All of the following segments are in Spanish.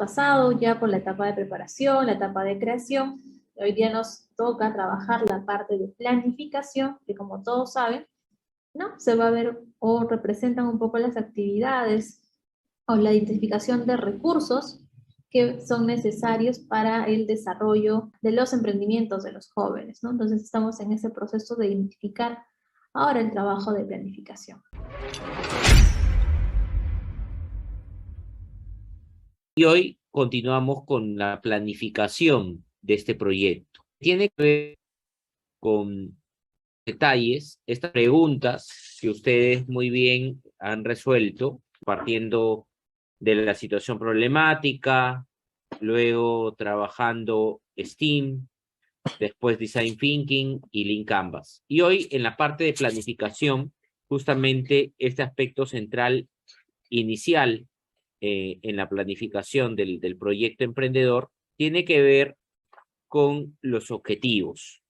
pasado ya por la etapa de preparación, la etapa de creación. Hoy día nos toca trabajar la parte de planificación, que como todos saben, ¿no? Se va a ver o representan un poco las actividades o la identificación de recursos que son necesarios para el desarrollo de los emprendimientos de los jóvenes, ¿no? Entonces estamos en ese proceso de identificar ahora el trabajo de planificación. Y hoy continuamos con la planificación de este proyecto. Tiene que ver con detalles, estas preguntas que ustedes muy bien han resuelto, partiendo de la situación problemática, luego trabajando STEAM, después Design Thinking y Lean Canvas. Y hoy en la parte de planificación, justamente este aspecto central inicial en la planificación del proyecto emprendedor tiene que ver con los objetivos.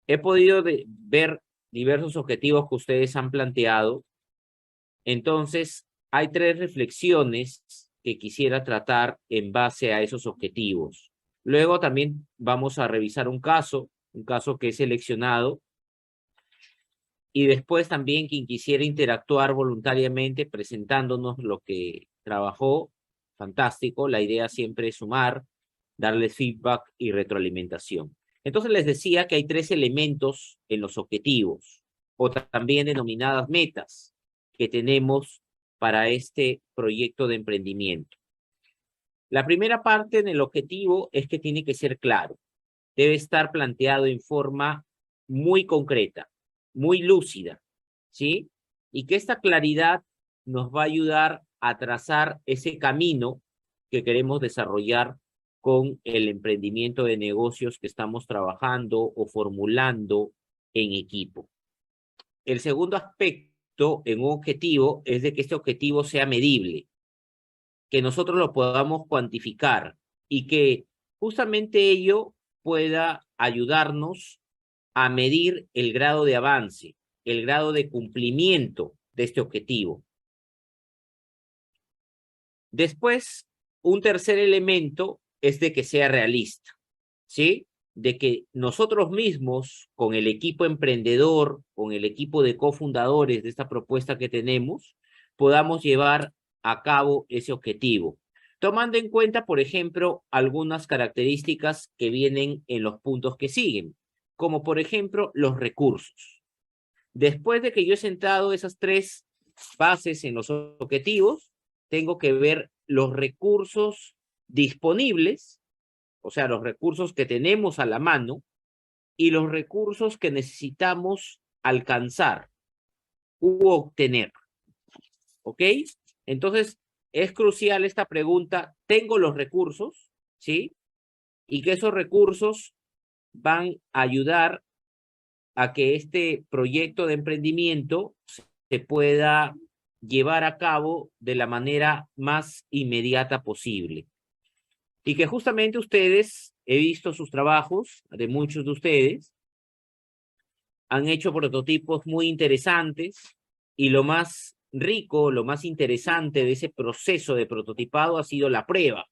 He podido ver diversos objetivos que ustedes han planteado. Entonces, hay 3 reflexiones que quisiera tratar en base a esos objetivos. Luego también vamos a revisar un caso que he seleccionado. Y después también quien quisiera interactuar voluntariamente presentándonos lo que trabajó, fantástico. La idea siempre es sumar, darles feedback y retroalimentación. Entonces les decía que hay 3 elementos en los objetivos, o también denominadas metas, que tenemos para este proyecto de emprendimiento. La primera parte en el objetivo es que tiene que ser claro. Debe estar planteado en forma muy concreta, muy lúcida, ¿sí? Y que esta claridad nos va a ayudar a trazar ese camino que queremos desarrollar con el emprendimiento de negocios que estamos trabajando o formulando en equipo. El segundo aspecto en un objetivo es de que este objetivo sea medible, que nosotros lo podamos cuantificar y que justamente ello pueda ayudarnos a medir el grado de avance, el grado de cumplimiento de este objetivo. Después, un tercer elemento es de que sea realista, ¿sí? De que nosotros mismos, con el equipo emprendedor, con el equipo de cofundadores de esta propuesta que tenemos, podamos llevar a cabo ese objetivo, tomando en cuenta, por ejemplo, algunas características que vienen en los puntos que siguen, como por ejemplo los recursos. Después de que yo he sentado esas 3 bases en los objetivos, tengo que ver los recursos disponibles, o sea, los recursos que tenemos a la mano y los recursos que necesitamos alcanzar u obtener. ¿Ok? Entonces, es crucial esta pregunta, ¿tengo los recursos? ¿Sí? Y que esos recursos van a ayudar a que este proyecto de emprendimiento se pueda llevar a cabo de la manera más inmediata posible. Y que justamente ustedes, he visto sus trabajos de muchos de ustedes, han hecho prototipos muy interesantes y lo más rico, lo más interesante de ese proceso de prototipado ha sido la prueba,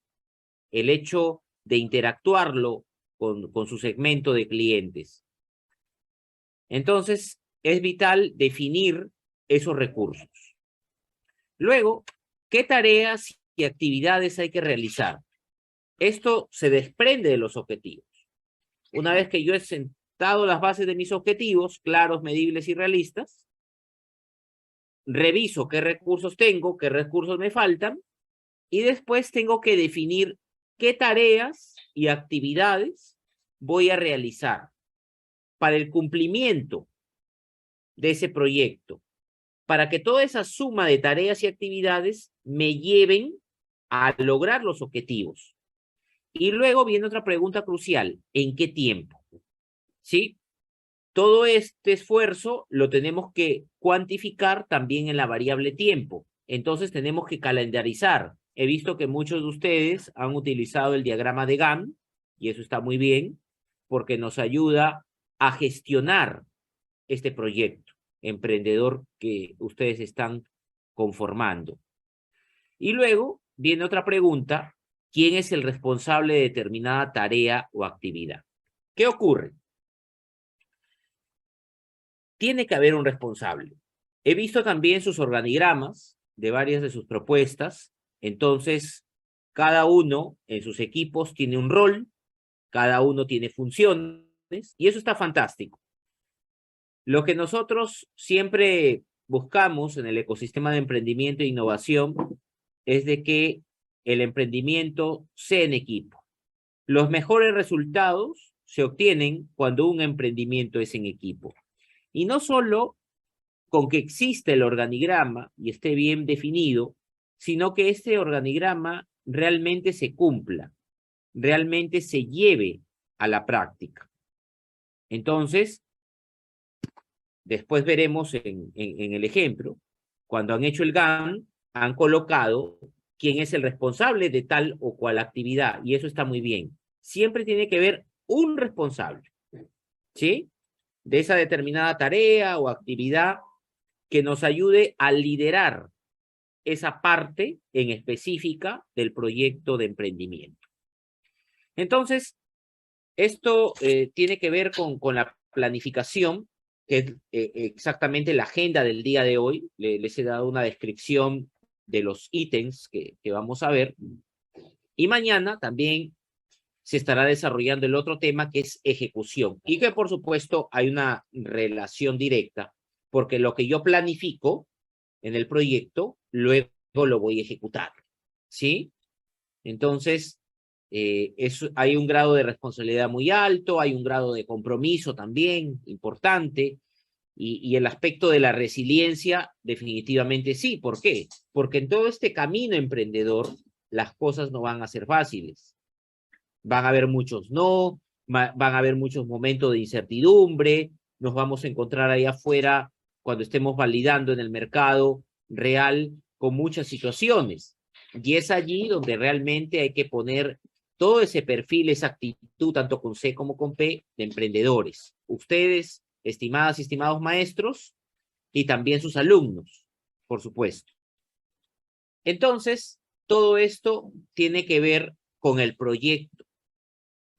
el hecho de interactuarlo con su segmento de clientes. Entonces, es vital definir esos recursos. Luego, ¿qué tareas y actividades hay que realizar? Esto se desprende de los objetivos. Una vez que yo he sentado las bases de mis objetivos, claros, medibles y realistas, reviso qué recursos tengo, qué recursos me faltan, y después tengo que definir qué tareas y actividades voy a realizar para el cumplimiento de ese proyecto, para que toda esa suma de tareas y actividades me lleven a lograr los objetivos. Y luego viene otra pregunta crucial, ¿en qué tiempo? ¿Sí? Todo este esfuerzo lo tenemos que cuantificar también en la variable tiempo. Entonces tenemos que calendarizar. He visto que muchos de ustedes han utilizado el diagrama de Gantt, y eso está muy bien, porque nos ayuda a gestionar este proyecto emprendedor que ustedes están conformando. Y luego viene otra pregunta, quién es el responsable de determinada tarea o actividad. ¿Qué ocurre? Tiene que haber un responsable. He visto también sus organigramas de varias de sus propuestas. Entonces, cada uno en sus equipos tiene un rol, cada uno tiene funciones, y eso está fantástico. Lo que nosotros siempre buscamos en el ecosistema de emprendimiento e innovación es de que el emprendimiento sea en equipo. Los mejores resultados se obtienen cuando un emprendimiento es en equipo. Y no solo con que exista el organigrama y esté bien definido, sino que este organigrama realmente se cumpla, realmente se lleve a la práctica. Entonces, después veremos en el ejemplo, cuando han hecho el GAN, han colocado quién es el responsable de tal o cual actividad, y eso está muy bien. Siempre tiene que haber un responsable, ¿sí? De esa determinada tarea o actividad que nos ayude a liderar esa parte en específica del proyecto de emprendimiento. Entonces, esto tiene que ver con la planificación, que es exactamente la agenda del día de hoy. Les he dado una descripción de los ítems que vamos a ver. Y mañana también se estará desarrollando el otro tema, que es ejecución. Y que, por supuesto, hay una relación directa, porque lo que yo planifico en el proyecto, luego lo voy a ejecutar, ¿sí? Entonces, hay un grado de responsabilidad muy alto, hay un grado de compromiso también importante, y el aspecto de la resiliencia definitivamente sí. ¿Por qué? Porque en todo este camino emprendedor las cosas no van a ser fáciles. Van a haber muchos no, van a haber muchos momentos de incertidumbre, nos vamos a encontrar ahí afuera cuando estemos validando en el mercado real con muchas situaciones. Y es allí donde realmente hay que poner todo ese perfil, esa actitud, tanto con C como con P, de emprendedores. Ustedes, estimadas y estimados maestros, y también sus alumnos, por supuesto. Entonces, todo esto tiene que ver con el proyecto.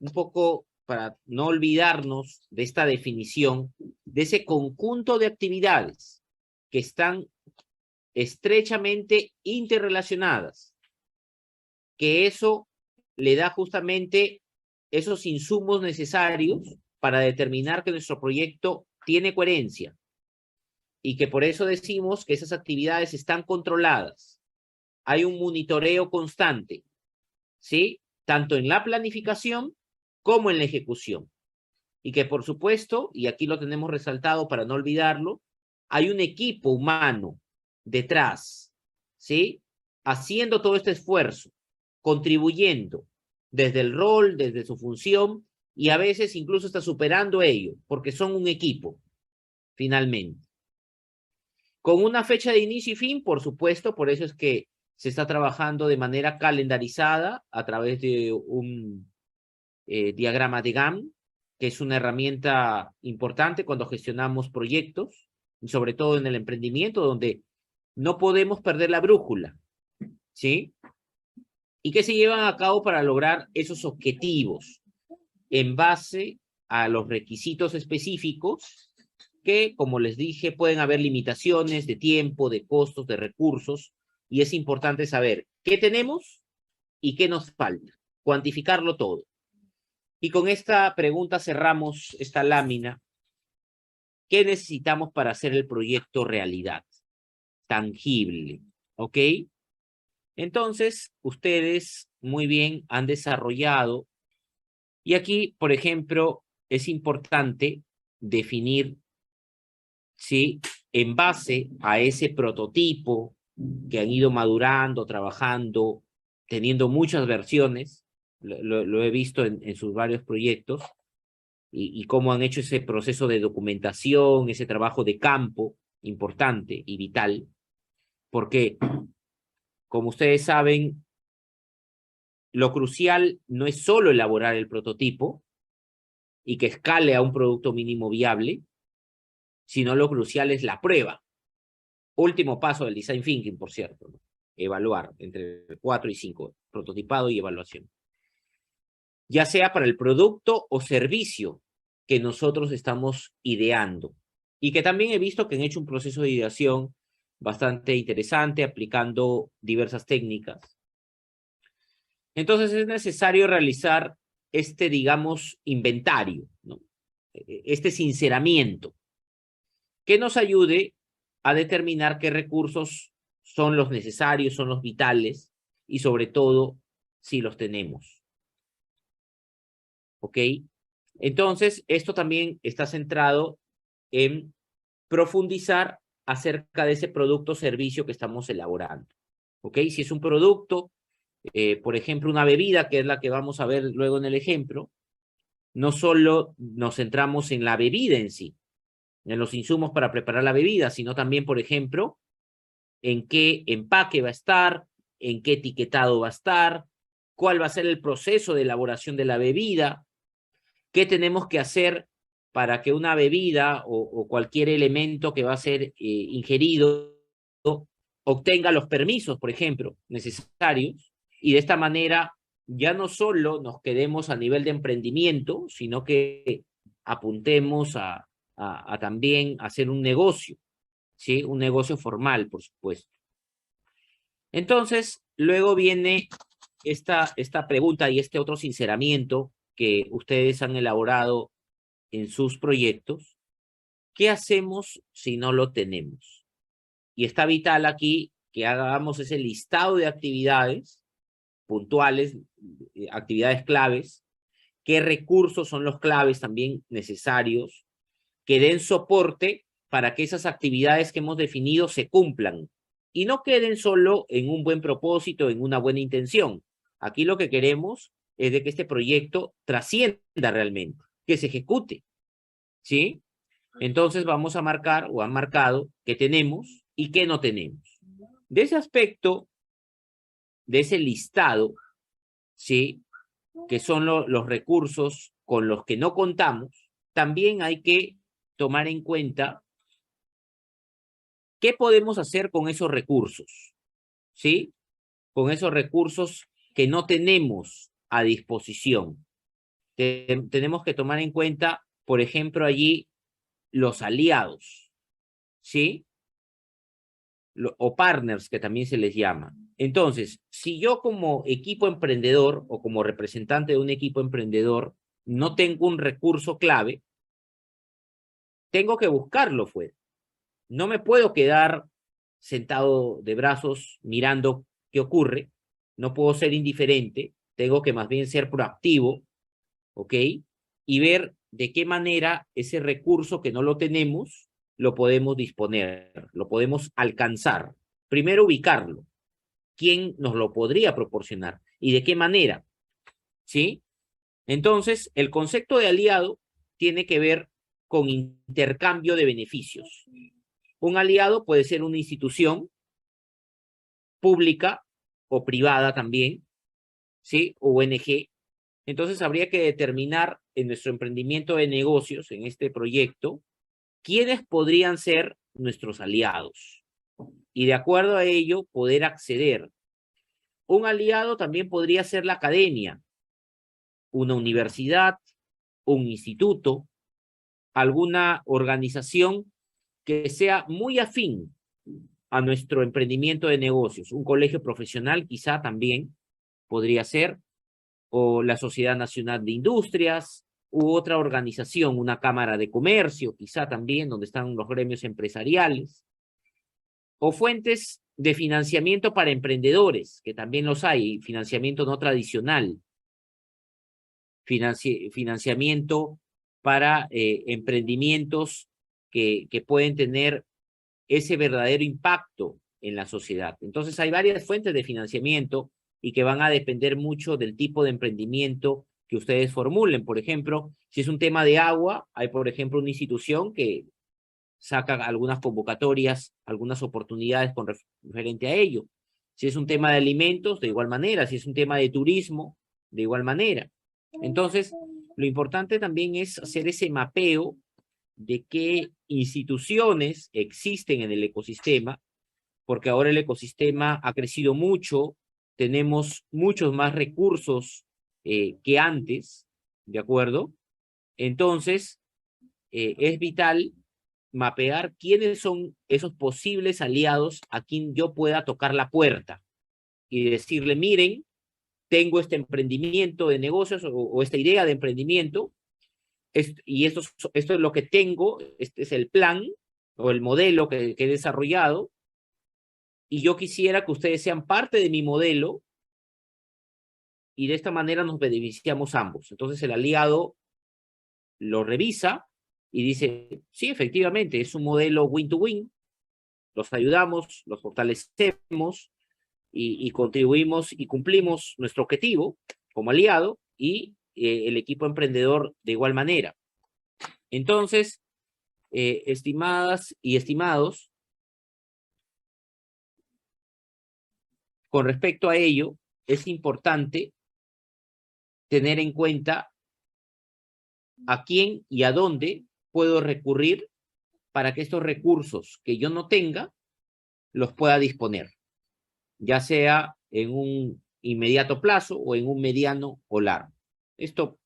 Un poco para no olvidarnos de esta definición, de ese conjunto de actividades que están estrechamente interrelacionadas, que eso le da justamente esos insumos necesarios para determinar que nuestro proyecto tiene coherencia, y que por eso decimos que esas actividades están controladas. Hay un monitoreo constante, ¿sí? Tanto en la planificación como en la ejecución. Y que, por supuesto, y aquí lo tenemos resaltado para no olvidarlo, hay un equipo humano detrás, ¿sí? Haciendo todo este esfuerzo, contribuyendo desde el rol, desde su función, y a veces incluso está superando ello, porque son un equipo, finalmente. Con una fecha de inicio y fin, por supuesto, por eso es que se está trabajando de manera calendarizada a través de un diagrama de Gantt, que es una herramienta importante cuando gestionamos proyectos, sobre todo en el emprendimiento, donde no podemos perder la brújula, ¿sí? Y que se llevan a cabo para lograr esos objetivos en base a los requisitos específicos que, como les dije, pueden haber limitaciones de tiempo, de costos, de recursos, y es importante saber qué tenemos y qué nos falta, cuantificarlo todo. Y con esta pregunta cerramos esta lámina. ¿Qué necesitamos para hacer el proyecto realidad? Tangible, ¿ok? Entonces, ustedes muy bien han desarrollado, y aquí, por ejemplo, es importante definir, ¿sí? En base a ese prototipo que han ido madurando, trabajando, teniendo muchas versiones, lo he visto en sus varios proyectos, y cómo han hecho ese proceso de documentación, ese trabajo de campo importante y vital, porque, como ustedes saben, lo crucial no es solo elaborar el prototipo y que escale a un producto mínimo viable, sino lo crucial es la prueba. Último paso del design thinking, por cierto, ¿no? evaluar, entre 4 y 5, prototipado y evaluación. Ya sea para el producto o servicio que nosotros estamos ideando. Y que también he visto que han hecho un proceso de ideación bastante interesante, aplicando diversas técnicas. Entonces es necesario realizar este, digamos, inventario, ¿no? Este sinceramiento, que nos ayude a determinar qué recursos son los necesarios, son los vitales, y sobre todo, si los tenemos. ¿Ok? Entonces, esto también está centrado en profundizar acerca de ese producto o servicio que estamos elaborando. ¿Ok? Si es un producto, por ejemplo, una bebida, que es la que vamos a ver luego en el ejemplo, no solo nos centramos en la bebida en sí, en los insumos para preparar la bebida, sino también, por ejemplo, en qué empaque va a estar, en qué etiquetado va a estar, cuál va a ser el proceso de elaboración de la bebida, qué tenemos que hacer para que una bebida o cualquier elemento que va a ser ingerido obtenga los permisos, por ejemplo, necesarios, y de esta manera ya no solo nos quedemos a nivel de emprendimiento, sino que apuntemos a también hacer un negocio, ¿sí? Un negocio formal, por supuesto. Entonces, luego viene esta pregunta y este otro sinceramiento que ustedes han elaborado en sus proyectos. ¿Qué hacemos si no lo tenemos? Y está vital aquí que hagamos ese listado de actividades puntuales, actividades claves, qué recursos son los claves también necesarios, que den soporte para que esas actividades que hemos definido se cumplan y no queden solo en un buen propósito, en una buena intención. Aquí lo que queremos es de que este proyecto trascienda realmente, que se ejecute, ¿sí? Entonces vamos a marcar o han marcado qué tenemos y qué no tenemos. De ese aspecto, de ese listado, ¿sí? Que son los recursos con los que no contamos, también hay que tomar en cuenta qué podemos hacer con esos recursos, ¿sí? Con esos recursos que no tenemos a disposición. Tenemos que tomar en cuenta, por ejemplo, allí los aliados, ¿sí? O partners, que también se les llama. Entonces, si yo como equipo emprendedor o como representante de un equipo emprendedor no tengo un recurso clave, tengo que buscarlo fuera. No me puedo quedar sentado de brazos mirando qué ocurre. No puedo ser indiferente. Tengo que más bien ser proactivo, ¿ok? Y ver de qué manera ese recurso que no lo tenemos lo podemos disponer, lo podemos alcanzar. Primero ubicarlo. ¿Quién nos lo podría proporcionar? ¿Y de qué manera? ¿Sí? Entonces, el concepto de aliado tiene que ver con intercambio de beneficios. Un aliado puede ser una institución pública o privada también, ¿sí? O ONG. Entonces, habría que determinar en nuestro emprendimiento de negocios, en este proyecto, quiénes podrían ser nuestros aliados. Y de acuerdo a ello, poder acceder. Un aliado también podría ser la academia, una universidad, un instituto, alguna organización que sea muy afín a nuestro emprendimiento de negocios. Un colegio profesional quizá también podría ser, o la Sociedad Nacional de Industrias, u otra organización, una cámara de comercio, quizá también, donde están los gremios empresariales, o fuentes de financiamiento para emprendedores, que también los hay, financiamiento no tradicional, financiamiento para emprendimientos que pueden tener ese verdadero impacto en la sociedad. Entonces hay varias fuentes de financiamiento y que van a depender mucho del tipo de emprendimiento que ustedes formulen. Por ejemplo, si es un tema de agua, hay, por ejemplo, una institución que saca algunas convocatorias, algunas oportunidades con referente a ello. Si es un tema de alimentos, de igual manera. Si es un tema de turismo, de igual manera. Entonces, lo importante también es hacer ese mapeo de qué instituciones existen en el ecosistema porque ahora el ecosistema ha crecido mucho, tenemos muchos más recursos que antes, ¿de acuerdo? Entonces, es vital mapear quiénes son esos posibles aliados a quien yo pueda tocar la puerta y decirle, miren, tengo este emprendimiento de negocios o esta idea de emprendimiento, y esto es lo que tengo, este es el plan o el modelo que he desarrollado, y yo quisiera que ustedes sean parte de mi modelo, y de esta manera nos beneficiamos ambos. Entonces el aliado lo revisa y dice, sí, efectivamente, es un modelo win-to-win, los ayudamos, los fortalecemos y contribuimos y cumplimos nuestro objetivo como aliado y el equipo emprendedor de igual manera. Entonces, estimadas y estimados, con respecto a ello, es importante tener en cuenta a quién y a dónde puedo recurrir para que estos recursos que yo no tenga los pueda disponer, ya sea en un inmediato plazo o en un mediano o largo. Esto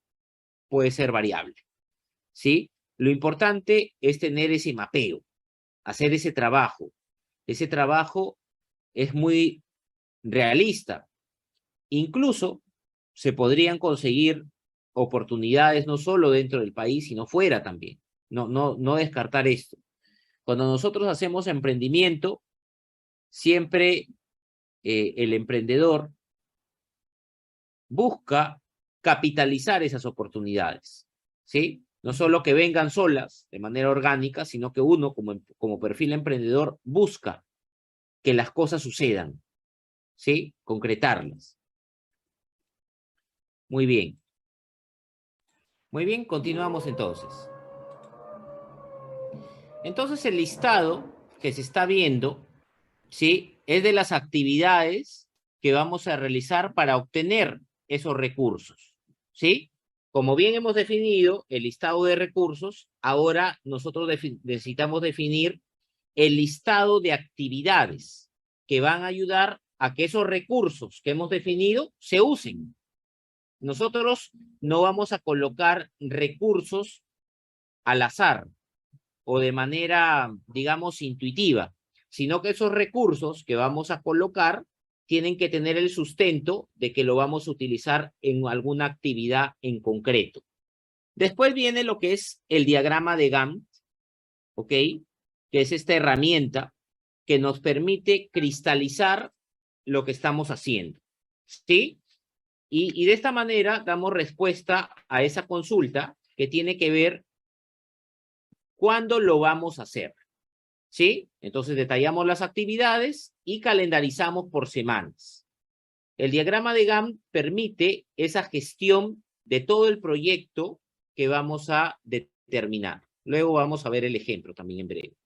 puede ser variable, ¿sí? Lo importante es tener ese mapeo, hacer ese trabajo. Ese trabajo es muy realista. Incluso se podrían conseguir oportunidades no solo dentro del país, sino fuera también. No descartar esto. Cuando nosotros hacemos emprendimiento, siempre el emprendedor busca capitalizar esas oportunidades, ¿sí? No solo que vengan solas de manera orgánica, sino que uno como perfil emprendedor busca que las cosas sucedan, ¿sí? Concretarlas. Muy bien. Muy bien, continuamos entonces. Entonces el listado que se está viendo, ¿sí? Es de las actividades que vamos a realizar para obtener esos recursos, ¿sí? Como bien hemos definido el listado de recursos, ahora nosotros necesitamos definir el listado de actividades que van a ayudar a que esos recursos que hemos definido se usen. Nosotros no vamos a colocar recursos al azar o de manera, digamos, intuitiva, sino que esos recursos que vamos a colocar tienen que tener el sustento de que lo vamos a utilizar en alguna actividad en concreto. Después viene lo que es el diagrama de Gantt, ¿ok? Que es esta herramienta que nos permite cristalizar lo que estamos haciendo, ¿sí? Y de esta manera damos respuesta a esa consulta que tiene que ver cuándo lo vamos a hacer, ¿sí? Entonces detallamos las actividades y calendarizamos por semanas. El diagrama de Gantt permite esa gestión de todo el proyecto que vamos a determinar. Luego vamos a ver el ejemplo también en breve.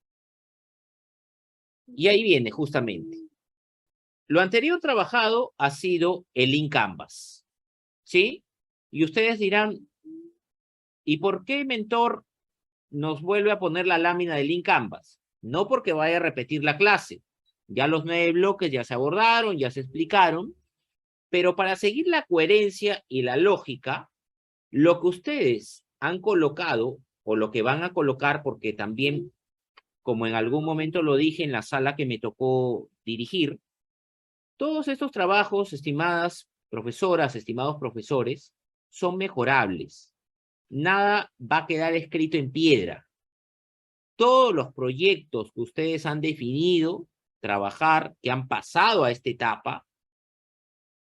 Y ahí viene justamente. Lo anterior trabajado ha sido el Lean Canvas, ¿sí? Y ustedes dirán, ¿y por qué, mentor, nos vuelve a poner la lámina de Lean Canvas? No porque vaya a repetir la clase. Ya los 9 bloques ya se abordaron, ya se explicaron, pero para seguir la coherencia y la lógica, lo que ustedes han colocado o lo que van a colocar, porque también, como en algún momento lo dije en la sala que me tocó dirigir, todos estos trabajos, estimadas profesoras, estimados profesores, son mejorables. Nada va a quedar escrito en piedra. Todos los proyectos que ustedes han definido trabajar, que han pasado a esta etapa,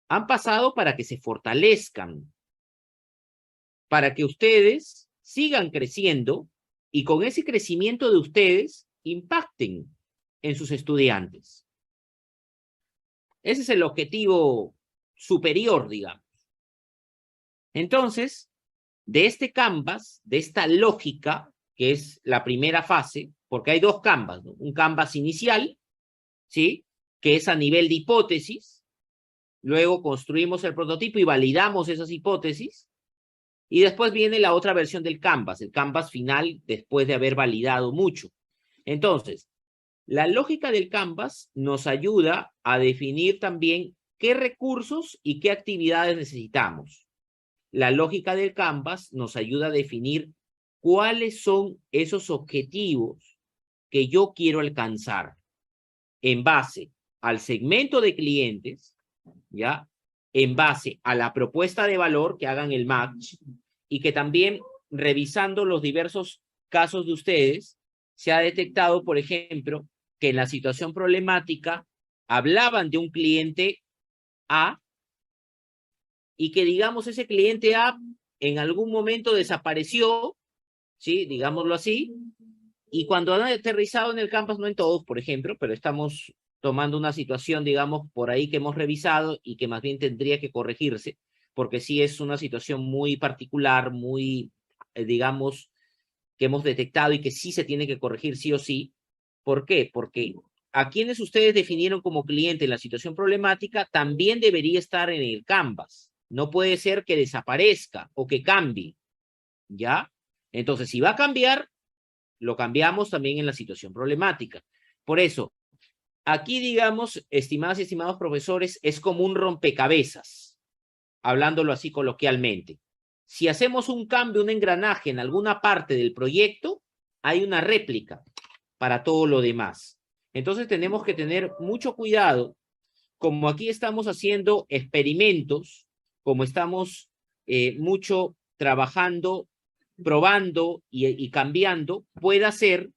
han pasado para que se fortalezcan, para que ustedes sigan creciendo y con ese crecimiento de ustedes impacten en sus estudiantes. Ese es el objetivo superior, digamos. Entonces, de este canvas, de esta lógica, que es la primera fase, porque hay dos canvas, ¿no? Un canvas inicial, ¿sí? Que es a nivel de hipótesis. Luego construimos el prototipo y validamos esas hipótesis. Y después viene la otra versión del canvas, el canvas final, después de haber validado mucho. Entonces, La lógica del Canvas nos ayuda a definir también qué recursos y qué actividades necesitamos. La lógica del Canvas nos ayuda a definir cuáles son esos objetivos que yo quiero alcanzar en base al segmento de clientes, ¿ya? En base a la propuesta de valor, que hagan el match, y que también, revisando los diversos casos de ustedes, se ha detectado, por ejemplo, que en la situación problemática hablaban de un cliente A y que, digamos, ese cliente A en algún momento desapareció, ¿sí? Digámoslo así, y cuando han aterrizado en el campus, no en todos, por ejemplo, pero estamos tomando una situación, digamos, por ahí que hemos revisado y que más bien tendría que corregirse, porque sí es una situación muy particular, muy, digamos, que hemos detectado y que sí se tiene que corregir sí o sí. ¿Por qué? Porque a quienes ustedes definieron como cliente en la situación problemática también debería estar en el Canvas. No puede ser que desaparezca o que cambie, ¿ya? Entonces, si va a cambiar, lo cambiamos también en la situación problemática. Por eso, aquí, digamos, estimadas y estimados profesores, es como un rompecabezas, hablándolo así coloquialmente. Si hacemos un cambio, un engranaje en alguna parte del proyecto, hay una réplica para todo lo demás. Entonces tenemos que tener mucho cuidado, como aquí estamos haciendo experimentos, como estamos mucho trabajando, probando y cambiando, puede ser,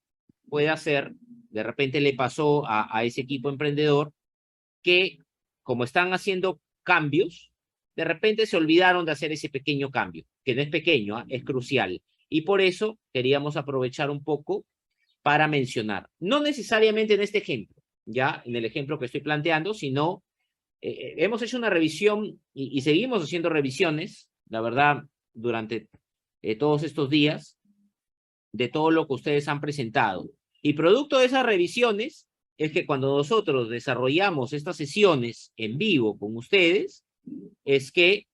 de repente le pasó a ese equipo emprendedor que como están haciendo cambios, de repente se olvidaron de hacer ese pequeño cambio, que no es pequeño, es crucial. Y por eso queríamos aprovechar un poco para mencionar, no necesariamente en este ejemplo, ya en el ejemplo que estoy planteando, sino hemos hecho una revisión y seguimos haciendo revisiones, la verdad, durante todos estos días, de todo lo que ustedes han presentado. Y producto de esas revisiones es que cuando nosotros desarrollamos estas sesiones en vivo con ustedes, es que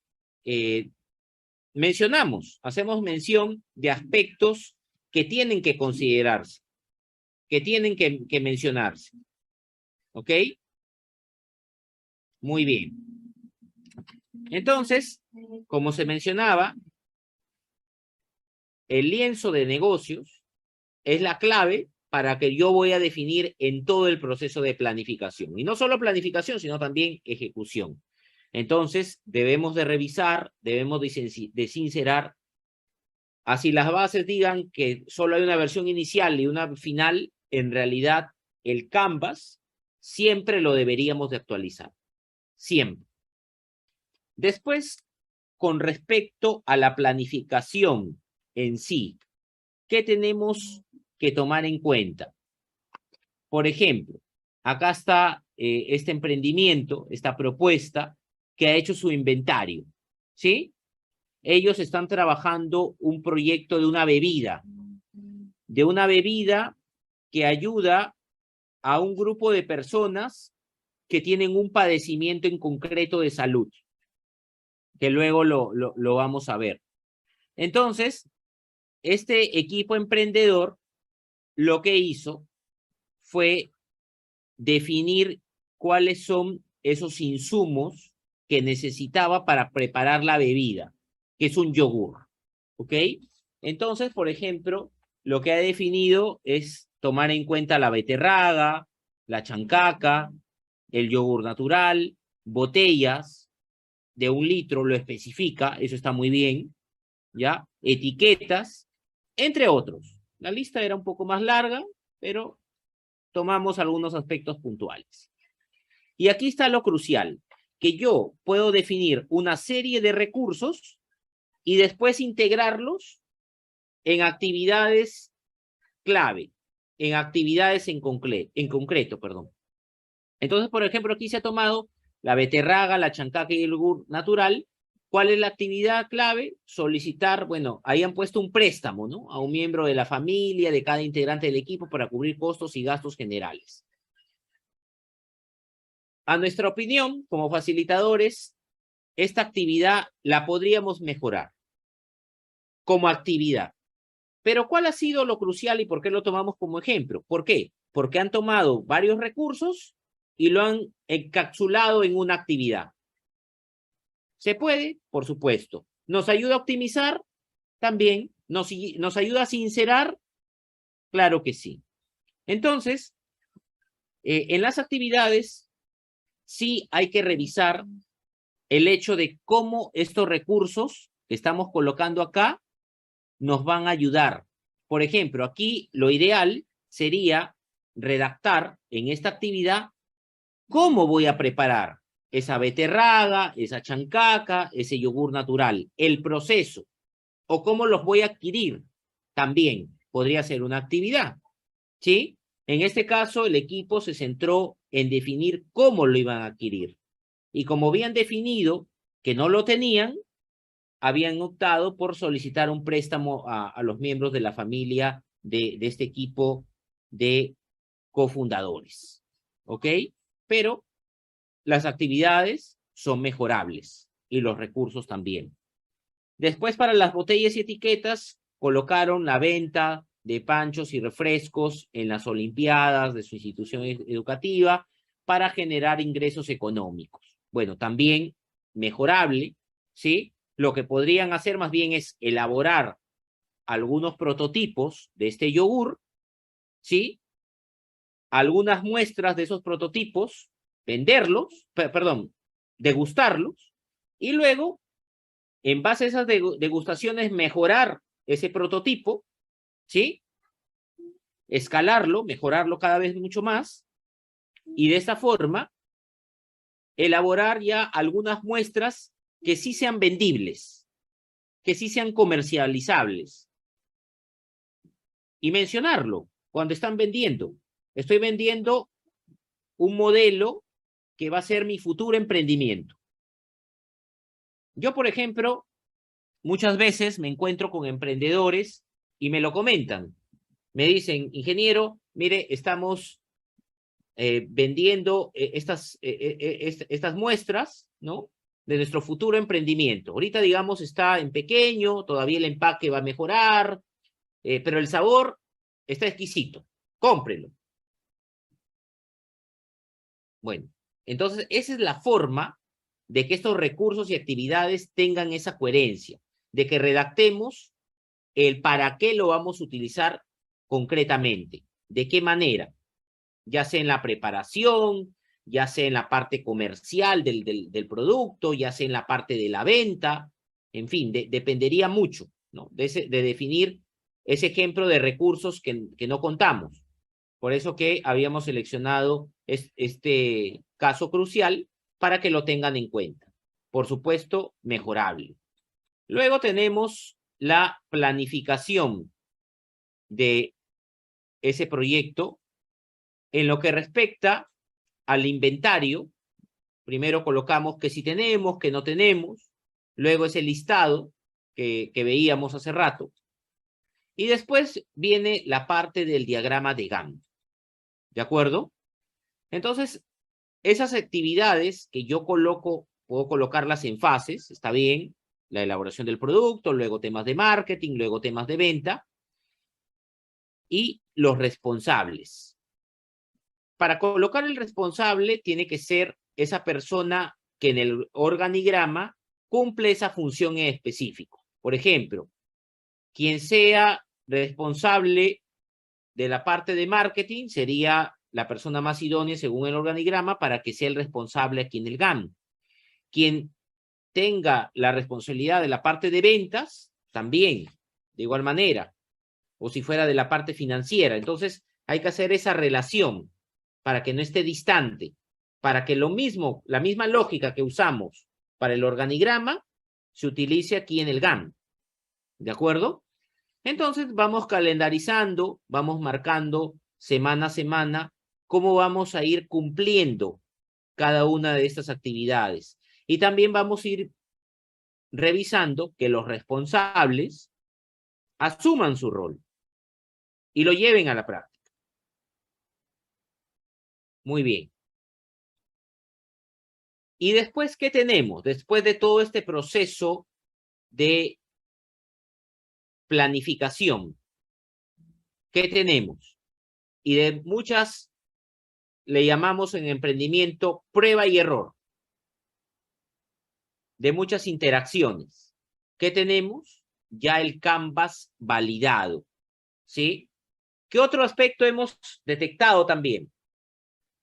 hacemos mención de aspectos que tienen que considerarse, que tienen que mencionarse. ¿Ok? Muy bien. Entonces, como se mencionaba, el lienzo de negocios es la clave para que yo voy a definir en todo el proceso de planificación. Y no solo planificación, sino también ejecución. Entonces, debemos de revisar, debemos de sincerar. Así las bases digan que solo hay una versión inicial y una final, en realidad el Canvas siempre lo deberíamos de actualizar. Siempre. Después, con respecto a la planificación en sí, ¿qué tenemos que tomar en cuenta? Por ejemplo, acá está este emprendimiento, esta propuesta que ha hecho su inventario, ¿sí? Ellos están trabajando un proyecto de una bebida que ayuda a un grupo de personas que tienen un padecimiento en concreto de salud, que luego lo vamos a ver. Entonces, este equipo emprendedor lo que hizo fue definir cuáles son esos insumos que necesitaba para preparar la bebida, que es un yogur, ¿ok? Entonces, por ejemplo, lo que ha definido es tomar en cuenta la beterraga, la chancaca, el yogur natural, botellas de 1 litro, lo especifica, eso está muy bien, ¿ya? Etiquetas, entre otros. La lista era un poco más larga, pero tomamos algunos aspectos puntuales. Y aquí está lo crucial, que yo puedo definir una serie de recursos y después integrarlos en actividades clave, en actividades en concreto, perdón. Entonces, por ejemplo, aquí se ha tomado la beterraga, la chancaca y el yogur natural. ¿Cuál es la actividad clave? Solicitar, bueno, ahí han puesto un préstamo, ¿no? A un miembro de la familia, de cada integrante del equipo para cubrir costos y gastos generales. A nuestra opinión, como facilitadores, esta actividad la podríamos mejorar como actividad. Pero ¿cuál ha sido lo crucial y por qué lo tomamos como ejemplo? ¿Por qué? porque han tomado varios recursos y lo han encapsulado en una actividad. ¿Se puede? Por supuesto. ¿Nos ayuda a optimizar? También. ¿Nos ayuda a sincerar? Claro que sí. Entonces, en las actividades, sí hay que revisar el hecho de cómo estos recursos que estamos colocando acá nos van a ayudar. Por ejemplo, aquí lo ideal sería redactar en esta actividad cómo voy a preparar esa beterraga, esa chancaca, ese yogur natural, el proceso, o cómo los voy a adquirir. También podría ser una actividad, ¿sí? En este caso, el equipo se centró en definir cómo lo iban a adquirir. Y como habían definido que no lo tenían, habían optado por solicitar un préstamo a los miembros de la familia de este equipo de cofundadores. ¿Ok? Pero las actividades son mejorables y los recursos también. Después, para las botellas y etiquetas, colocaron la venta de panchos y refrescos en las olimpiadas de su institución educativa para generar ingresos económicos. Bueno, también mejorable, ¿sí? Lo que podrían hacer más bien es elaborar algunos prototipos de este yogur, ¿sí? Algunas muestras de esos prototipos, venderlos, perdón, degustarlos, y luego, en base a esas degustaciones, mejorar ese prototipo, ¿sí? Escalarlo, mejorarlo cada vez mucho más, y de esta forma, elaborar ya algunas muestras que sí sean vendibles, que sí sean comercializables, y mencionarlo cuando están vendiendo. Estoy vendiendo un modelo que va a ser mi futuro emprendimiento. Yo, por ejemplo, muchas veces me encuentro con emprendedores y me lo comentan. Me dicen, ingeniero, mire, estamos vendiendo estas muestras, ¿no? De nuestro futuro emprendimiento. Ahorita, digamos, está en pequeño, todavía el empaque va a mejorar, pero el sabor está exquisito. Cómprelo. Bueno, entonces esa es la forma de que estos recursos y actividades tengan esa coherencia, de que redactemos el para qué lo vamos a utilizar concretamente, de qué manera, ya sea en la preparación, ya sea en la parte comercial del producto, ya sea en la parte de la venta, en fin, dependería mucho, ¿no? De definir ese ejemplo de recursos que no contamos. Por eso que habíamos seleccionado este caso crucial para que lo tengan en cuenta. Por supuesto, mejorable. Luego tenemos la planificación de ese proyecto en lo que respecta al inventario. Primero colocamos que sí tenemos, que no tenemos. Luego ese listado que veíamos hace rato. Y después viene la parte del diagrama de Gantt. ¿De acuerdo? Entonces, esas actividades que yo coloco, puedo colocarlas en fases, está bien, la elaboración del producto, luego temas de marketing, luego temas de venta, y los responsables. Para colocar el responsable tiene que ser esa persona que en el organigrama cumple esa función en específico. Por ejemplo, quien sea responsable de la parte de marketing sería la persona más idónea según el organigrama para que sea el responsable aquí en el GAM. Quien tenga la responsabilidad de la parte de ventas, también, de igual manera, o si fuera de la parte financiera. Entonces, hay que hacer esa relación para que no esté distante, para que lo mismo, la misma lógica que usamos para el organigrama, se utilice aquí en el GAM. ¿De acuerdo? Entonces, vamos calendarizando, vamos marcando semana a semana cómo vamos a ir cumpliendo cada una de estas actividades. Y también vamos a ir revisando que los responsables asuman su rol y lo lleven a la práctica. Muy bien. ¿Y después qué tenemos? Después de todo este proceso de planificación, ¿qué tenemos? y de muchas, le llamamos en emprendimiento prueba y error, de muchas interacciones. ¿Qué tenemos? Ya el Canvas validado, ¿sí? ¿Qué otro aspecto hemos detectado también?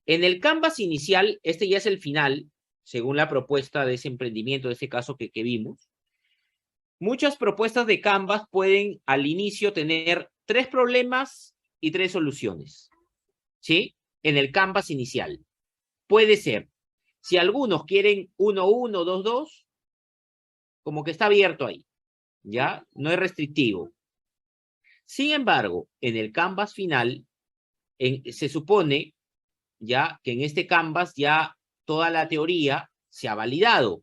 En el Canvas inicial, este ya es el final, según la propuesta de ese emprendimiento, de ese caso que vimos. Muchas propuestas de Canvas pueden al inicio tener 3 problemas y 3 soluciones, ¿sí? En el Canvas inicial. Puede ser, si algunos quieren 1-1, 2-2, como que está abierto ahí, ¿ya? No es restrictivo. Sin embargo, en el Canvas final, se supone ya que en este Canvas ya toda la teoría se ha validado.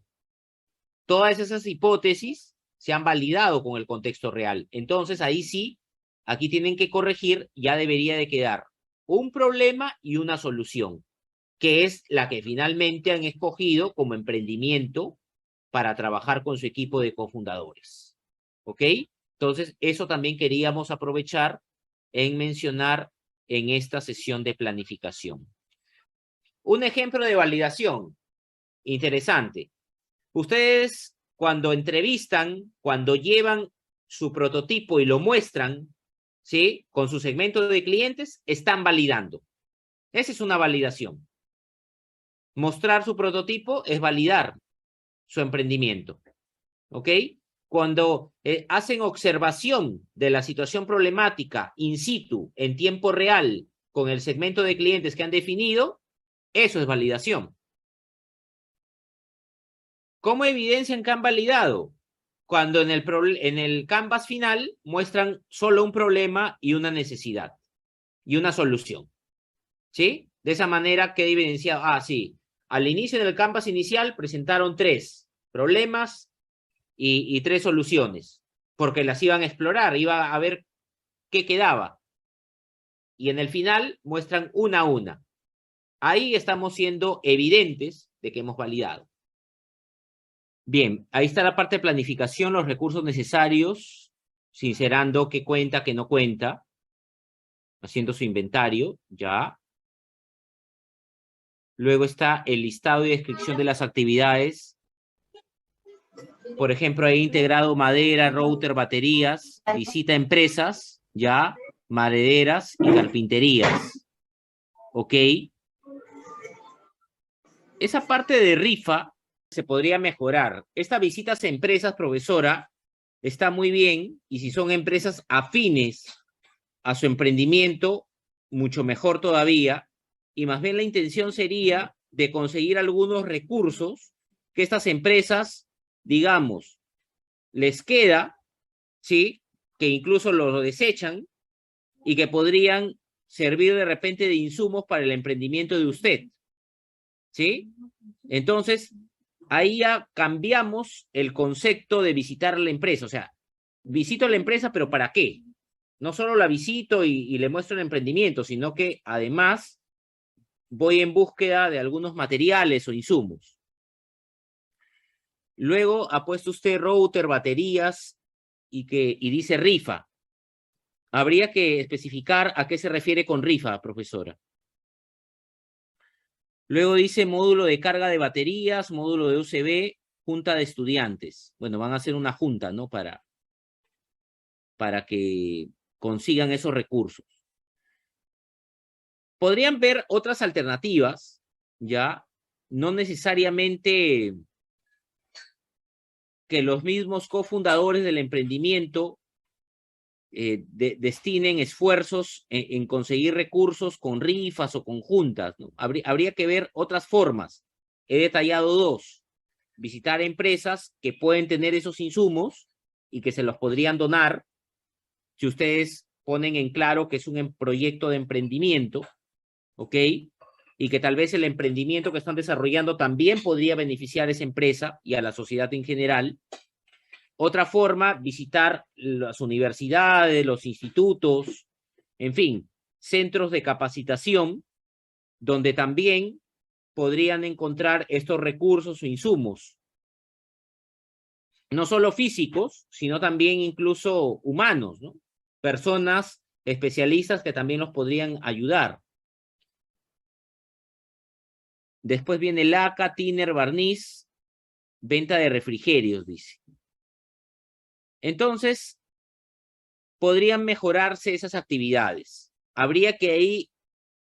Todas esas hipótesis se han validado con el contexto real. Entonces, ahí sí, aquí tienen que corregir, ya debería de quedar un problema y una solución, que es la que finalmente han escogido como emprendimiento para trabajar con su equipo de cofundadores. ¿Ok? Entonces, eso también queríamos aprovechar en mencionar en esta sesión de planificación. Un ejemplo de validación interesante. Ustedes, cuando entrevistan, cuando llevan su prototipo y lo muestran, ¿sí? Con su segmento de clientes, están validando. Esa es una validación. Mostrar su prototipo es validar su emprendimiento. ¿Ok? Cuando hacen observación de la situación problemática in situ, en tiempo real, con el segmento de clientes que han definido, eso es validación. ¿Cómo evidencian que han validado? Cuando en el Canvas final muestran solo un problema y una necesidad y una solución. ¿Sí? De esa manera queda evidenciado. Ah, sí. Al inicio del Canvas inicial presentaron 3 problemas y 3 soluciones, porque las iban a explorar, iba a ver qué quedaba. Y en el final muestran una a una. Ahí estamos siendo evidentes de que hemos validado. Bien, ahí está la parte de planificación, los recursos necesarios, sincerando qué cuenta, qué no cuenta, haciendo su inventario, ya. Luego está el listado y descripción de las actividades. Por ejemplo, ahí integrado madera, router, baterías, visita a empresas, ya, madereras y carpinterías. ¿Ok? Esa parte de rifa se podría mejorar. Estas visitas a empresas, profesora, está muy bien, y si son empresas afines a su emprendimiento, mucho mejor todavía, y más bien la intención sería de conseguir algunos recursos que estas empresas, digamos, les queda, ¿sí? Que incluso lo desechan y que podrían servir de repente de insumos para el emprendimiento de usted, ¿sí? Entonces, ahí ya cambiamos el concepto de visitar la empresa. O sea, visito la empresa, pero ¿para qué? No solo la visito y le muestro el emprendimiento, sino que además voy en búsqueda de algunos materiales o insumos. Luego ha puesto usted router, baterías y dice rifa. Habría que especificar a qué se refiere con rifa, profesora. Luego dice módulo de carga de baterías, módulo de USB, junta de estudiantes. Bueno, van a hacer una junta, ¿no? Para que consigan esos recursos. Podrían ver otras alternativas, ¿ya? No necesariamente que los mismos cofundadores del emprendimiento destinen esfuerzos en conseguir recursos con rifas o con juntas, ¿no? Habría que ver otras formas. He detallado 2. Visitar empresas que pueden tener esos insumos y que se los podrían donar si ustedes ponen en claro que es un proyecto de emprendimiento, ¿ok? Y que tal vez el emprendimiento que están desarrollando también podría beneficiar a esa empresa y a la sociedad en general. Otra forma, visitar las universidades, los institutos, en fin, centros de capacitación, donde también podrían encontrar estos recursos o insumos, no solo físicos, sino también incluso humanos, ¿no? Personas especialistas que también los podrían ayudar. Después viene laca, thinner, barniz, venta de refrigerios, dice. Entonces, podrían mejorarse esas actividades. Habría que ahí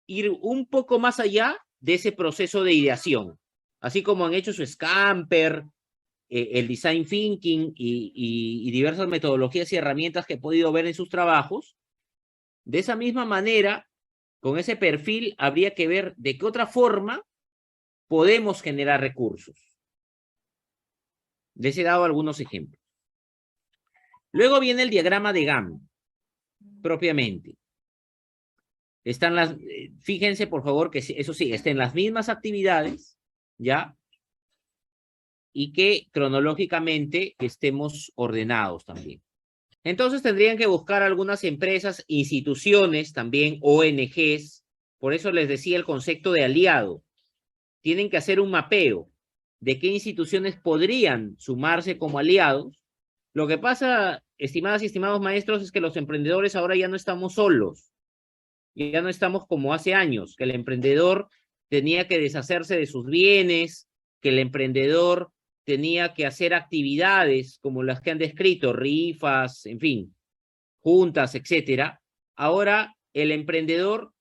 ir un poco más allá de ese proceso de ideación. Así como han hecho su Scamper, el Design Thinking y diversas metodologías y herramientas que he podido ver en sus trabajos. De esa misma manera, con ese perfil, habría que ver de qué otra forma podemos generar recursos. Les he dado algunos ejemplos. Luego viene el diagrama de Gantt, propiamente. Están las, fíjense por favor que eso sí, estén las mismas actividades, ¿ya? Y que cronológicamente estemos ordenados también. Entonces tendrían que buscar algunas empresas, instituciones también, ONGs, por eso les decía el concepto de aliado. Tienen que hacer un mapeo de qué instituciones podrían sumarse como aliados. Lo que pasa, estimadas y estimados maestros, es que los emprendedores ahora ya no estamos solos. Ya no estamos como hace años, que el emprendedor tenía que deshacerse de sus bienes, que el emprendedor tenía que hacer actividades como las que han descrito, rifas, en fin, juntas, etcétera. Ahora el emprendedor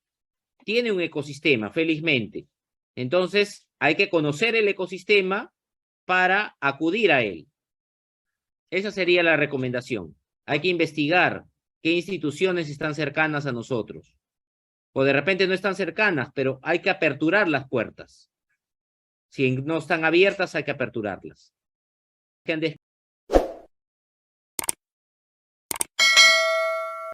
tiene un ecosistema, felizmente. Entonces, hay que conocer el ecosistema para acudir a él. Esa sería la recomendación. Hay que investigar qué instituciones están cercanas a nosotros. O de repente no están cercanas, pero hay que aperturar las puertas. Si no están abiertas, hay que aperturarlas.